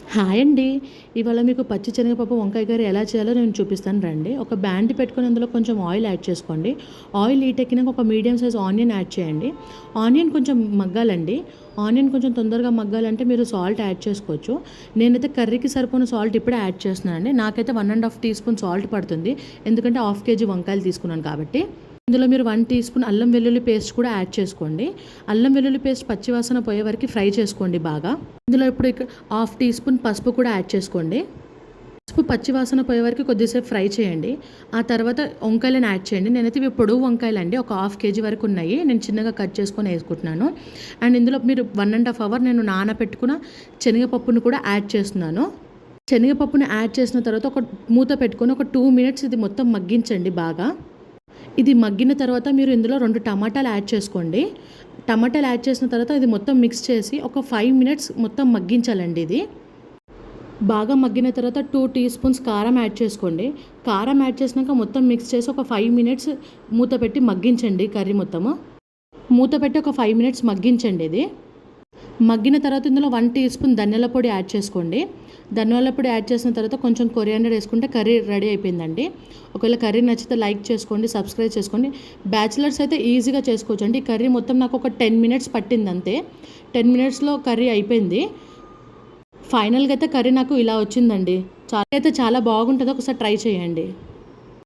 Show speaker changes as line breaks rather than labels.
Hi అండి. ఇవాళ మీకు పచ్చి శనగపప్పు వంకాయ కర్రీ ఎలా చేయాలో నేను చూపిస్తాను రండి. ఒక బ్యాండ్ పెట్టుకొని అందులో కొంచెం ఆయిల్ యాడ్ చేసుకోండి. ఆయిల్ హీట్ ఎక్కినాక ఒక మీడియం సైజ్ ఆనియన్ యాడ్ చేయండి. ఆనియన్ కొంచెం మగ్గాలండి. ఆనియన్ కొంచెం తొందరగా మగ్గాలంటే మీరు సాల్ట్ యాడ్ చేసుకోవచ్చు. నేనైతే కర్రీకి సరిపోయిన సాల్ట్ ఇప్పుడే యాడ్ చేస్తున్నానండి. నాకైతే 1½ టీ స్పూన్ సాల్ట్ పడుతుంది. ఎందుకంటే హాఫ్ కేజీ వంకాయలు తీసుకున్నాను కాబట్టి. ఇందులో మీరు 1 టీ స్పూన్ అల్లం వెల్లుల్లి పేస్ట్ కూడా యాడ్ చేసుకోండి. అల్లం వెల్లుల్లి పేస్ట్ పచ్చివాసన పోయే వరకు ఫ్రై చేసుకోండి బాగా. ఇందులో ఇప్పుడు హాఫ్ టీ స్పూన్ పసుపు కూడా యాడ్ చేసుకోండి. పసుపు పచ్చివాసన పోయే వరకు కొద్దిసేపు ఫ్రై చేయండి. ఆ తర్వాత వంకాయలను యాడ్ చేయండి. నేనైతే ఇవి పొడవు వంకాయలు అండి, ఒక హాఫ్ కేజీ వరకు ఉన్నాయి. నేను చిన్నగా కట్ చేసుకొని వేసుకుంటున్నాను. అండ్ ఇందులో మీరు 1½ అవర్ నేను నానబెట్టుకున్న శనగపప్పును కూడా యాడ్ చేస్తున్నాను. శనగపప్పును యాడ్ చేసిన తర్వాత ఒక మూత పెట్టుకొని ఒక 2 మినిట్స్ ఇది మొత్తం మగ్గించండి బాగా. ఇది మగ్గిన తర్వాత మీరు ఇందులో 2 టమాటాలు యాడ్ చేసుకోండి. టమాటాలు యాడ్ చేసిన తర్వాత ఇది మొత్తం మిక్స్ చేసి ఒక 5 మినిట్స్ మొత్తం మగ్గించాలండి. ఇది బాగా మగ్గిన తర్వాత 2 టీ స్పూన్స్ కారం యాడ్ చేసుకోండి. కారం యాడ్ చేసినాక మొత్తం మిక్స్ చేసి ఒక 5 మినిట్స్ మూత పెట్టి మగ్గించండి. కర్రీ మొత్తము మూత పెట్టి ఒక 5 మినిట్స్ మగ్గించండి. ఇది మగ్గిన తర్వాత ఇందులో 1 టీ స్పూన్ ధనియాల పొడి యాడ్ చేసుకోండి. ధనియాల పొడి యాడ్ చేసిన తర్వాత కొంచెం కొరియాండర్ వేసుకుంటే కర్రీ రెడీ అయిపోయిందండి. ఒకవేళ కర్రీ నచ్చితే లైక్ చేసుకోండి, సబ్స్క్రైబ్ చేసుకోండి. బ్యాచిలర్స్ అయితే ఈజీగా చేసుకోవచ్చు అండి. ఈ కర్రీ మొత్తం నాకు ఒక 10 మినిట్స్ పట్టింది అంతే. 10 మినిట్స్లో కర్రీ అయిపోయింది. ఫైనల్గా అయితే కర్రీ నాకు ఇలా వచ్చిందండి. చాలా బాగుంటుంది, ఒకసారి ట్రై చేయండి.